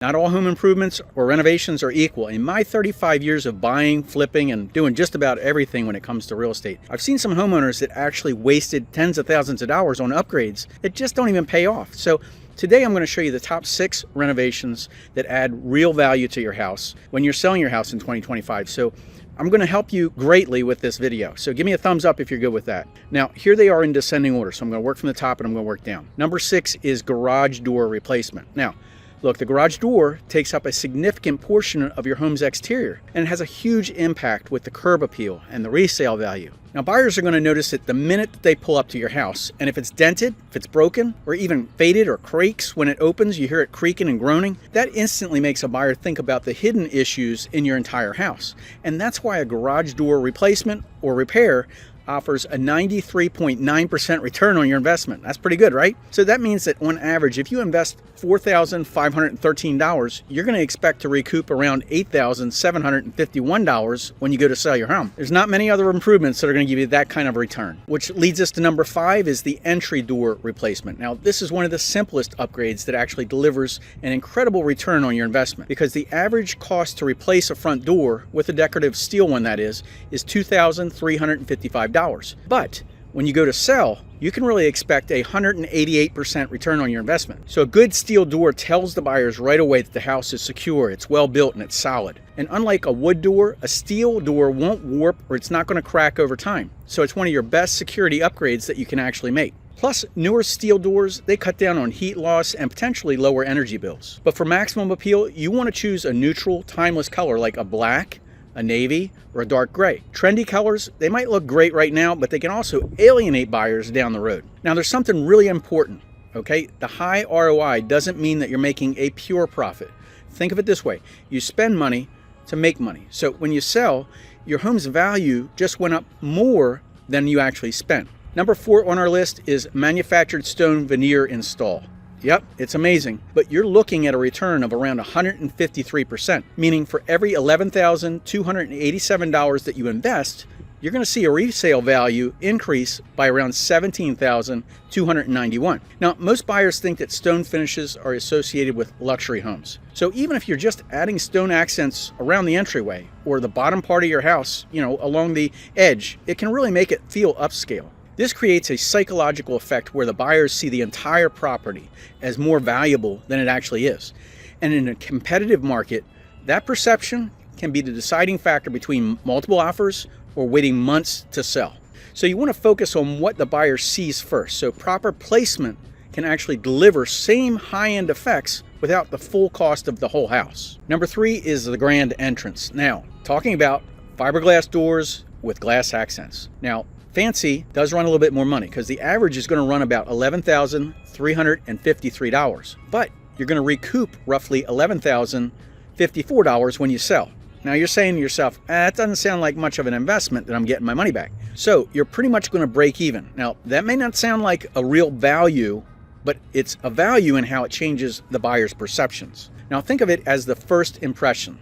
Not all home improvements or renovations are equal. In my 35 years of buying, flipping, and doing just about everything when it comes to real estate, I've seen some homeowners that actually wasted tens of thousands of dollars on upgrades that just don't even pay off. So today I'm going to show you the top 6 renovations that add real value to your house when you're selling your house in 2025. So I'm going to help you greatly with this video. So give me a thumbs up if you're good with that. Now, here they are in descending order. So I'm going to work from the top and I'm going to work down. Number 6 is garage door replacement. Now, look, the garage door takes up a significant portion of your home's exterior, and it has a huge impact with the curb appeal and the resale value. Now, buyers are going to notice it the minute that they pull up to your house, and if it's dented, if it's broken, or even faded or creaks when it opens, you hear it creaking and groaning, that instantly makes a buyer think about the hidden issues in your entire house. And that's why a garage door replacement or repair offers a 93.9% return on your investment. That's pretty good, right? So that means that on average, if you invest $4,513, you're going to expect to recoup around $8,751 when you go to sell your home. There's not many other improvements that are going to give you that kind of return, which leads us to number 5 is the entry door replacement. Now, this is one of the simplest upgrades that actually delivers an incredible return on your investment, because the average cost to replace a front door, with a decorative steel one that is $2,355. But when you go to sell, you can really expect a 188% return on your investment. So a good steel door tells the buyers right away that the house is secure, it's well built, and it's solid. And unlike a wood door, a steel door won't warp or it's not going to crack over time. So it's one of your best security upgrades that you can actually make. Plus, newer steel doors, they cut down on heat loss and potentially lower energy bills. But for maximum appeal, you want to choose a neutral, timeless color like a black, a navy, or a dark gray. Trendy colors, they might look great right now, but they can also alienate buyers down the road. Now, there's something really important, okay? The high ROI doesn't mean that you're making a pure profit. Think of it this way. You spend money to make money. So when you sell, your home's value just went up more than you actually spent. Number 4 on our list is manufactured stone veneer install. Yep, it's amazing, but you're looking at a return of around 153%, meaning for every $11,287 that you invest, you're going to see a resale value increase by around $17,291. Now, most buyers think that stone finishes are associated with luxury homes. So even if you're just adding stone accents around the entryway or the bottom part of your house, along the edge, it can really make it feel upscale. This creates a psychological effect where the buyers see the entire property as more valuable than it actually is. And in a competitive market, that perception can be the deciding factor between multiple offers or waiting months to sell. So you want to focus on what the buyer sees first. So proper placement can actually deliver same high-end effects without the full cost of the whole house. Number 3 is the grand entrance. Now, talking about fiberglass doors with glass accents. Now, fancy does run a little bit more money because the average is going to run about $11,353, but you're going to recoup roughly $11,054 when you sell. Now you're saying to yourself, that doesn't sound like much of an investment that I'm getting my money back. So you're pretty much going to break even. Now that may not sound like a real value, but it's a value in how it changes the buyer's perceptions. Now think of it as the first impression.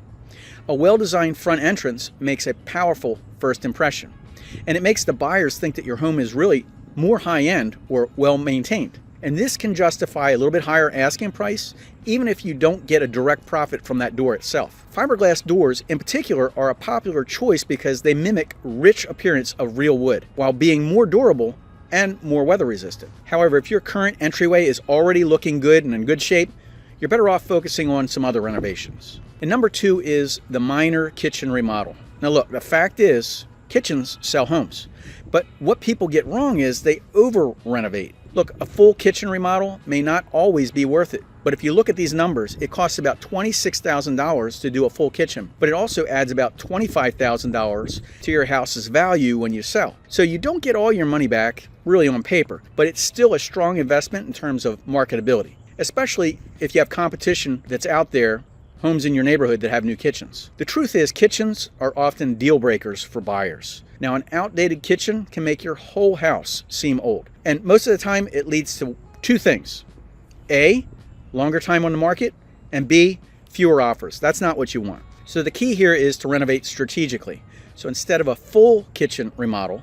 A well-designed front entrance makes a powerful first impression. And it makes the buyers think that your home is really more high-end or well-maintained. And this can justify a little bit higher asking price, even if you don't get a direct profit from that door itself. Fiberglass doors in particular are a popular choice because they mimic rich appearance of real wood while being more durable and more weather resistant. However, if your current entryway is already looking good and in good shape, you're better off focusing on some other renovations. And number 2 is the minor kitchen remodel. Now look, the fact is, kitchens sell homes, but what people get wrong is they over renovate. Look, a full kitchen remodel may not always be worth it, but if you look at these numbers, it costs about $26,000 to do a full kitchen, but it also adds about $25,000 to your house's value when you sell. So you don't get all your money back really on paper, but it's still a strong investment in terms of marketability, especially if you have competition that's out there, homes in your neighborhood that have new kitchens. The truth is, kitchens are often deal breakers for buyers. Now, an outdated kitchen can make your whole house seem old. And most of the time, it leads to 2 things. A, longer time on the market, and B, fewer offers. That's not what you want. So the key here is to renovate strategically. So instead of a full kitchen remodel,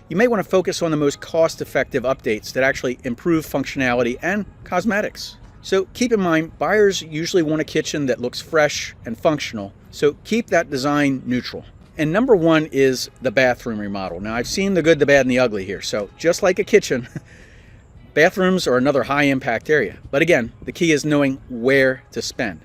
you may want to focus on the most cost-effective updates that actually improve functionality and cosmetics. So keep in mind, buyers usually want a kitchen that looks fresh and functional, so keep that design neutral. And number one is the bathroom remodel. Now I've seen the good, the bad, and the ugly here. So just like a kitchen, bathrooms are another high impact area. But again, the key is knowing where to spend.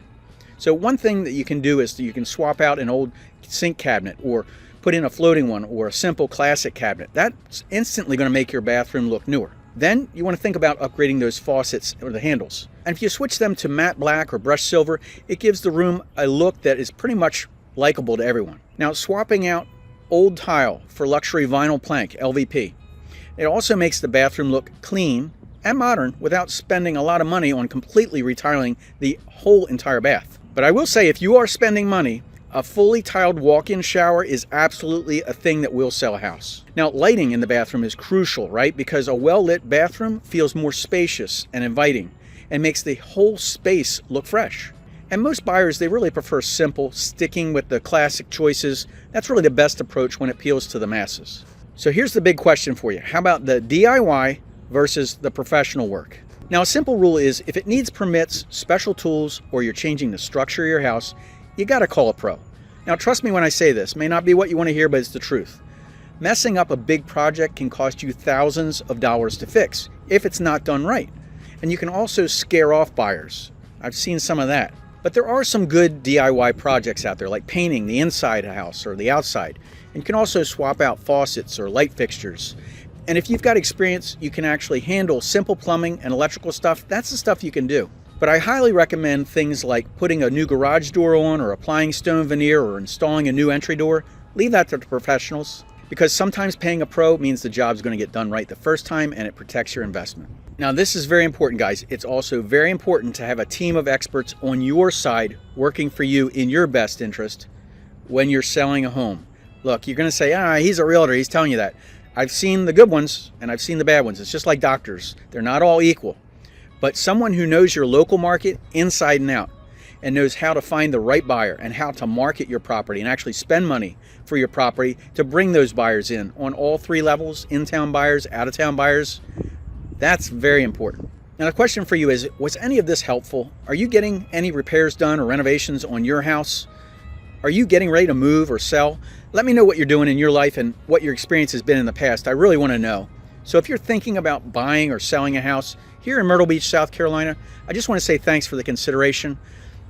So one thing that you can do is you can swap out an old sink cabinet or put in a floating one or a simple classic cabinet. That's instantly going to make your bathroom look newer. Then you want to think about upgrading those faucets or the handles. And if you switch them to matte black or brushed silver, it gives the room a look that is pretty much likable to everyone. Now, swapping out old tile for luxury vinyl plank, LVP. It also makes the bathroom look clean and modern without spending a lot of money on completely retiling the whole entire bath. But I will say, if you are spending money, a fully tiled walk-in shower is absolutely a thing that will sell a house. Now, lighting in the bathroom is crucial, right? Because a well-lit bathroom feels more spacious and inviting and makes the whole space look fresh. And most buyers, they really prefer simple, sticking with the classic choices. That's really the best approach when it appeals to the masses. So here's the big question for you. How about the DIY versus the professional work? Now, a simple rule is if it needs permits, special tools, or you're changing the structure of your house, you got to call a pro. Now, trust me when I say this. It may not be what you want to hear, but it's the truth. Messing up a big project can cost you thousands of dollars to fix if it's not done right. And you can also scare off buyers. I've seen some of that. But there are some good DIY projects out there, like painting the inside of the house or the outside. And you can also swap out faucets or light fixtures. And if you've got experience, you can actually handle simple plumbing and electrical stuff. That's the stuff you can do. But I highly recommend things like putting a new garage door on or applying stone veneer or installing a new entry door. Leave that to the professionals, because sometimes paying a pro means the job's going to get done right the first time and it protects your investment. Now, this is very important, guys. It's also very important to have a team of experts on your side working for you in your best interest when you're selling a home. Look, you're going to say, he's a realtor, he's telling you that. I've seen the good ones and I've seen the bad ones. It's just like doctors. They're not all equal. But someone who knows your local market inside and out and knows how to find the right buyer and how to market your property and actually spend money for your property to bring those buyers in on all three levels, in-town buyers, out-of-town buyers, that's very important. Now, the question for you is, was any of this helpful? Are you getting any repairs done or renovations on your house? Are you getting ready to move or sell? Let me know what you're doing in your life and what your experience has been in the past. I really want to know. So if you're thinking about buying or selling a house here in Myrtle Beach, South Carolina, I just want to say thanks for the consideration.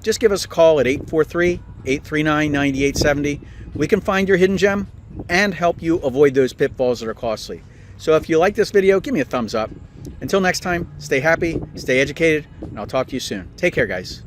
Just give us a call at 843-839-9870. We can find your hidden gem and help you avoid those pitfalls that are costly. So if you like this video, give me a thumbs up. Until next time, stay happy, stay educated, and I'll talk to you soon. Take care, guys.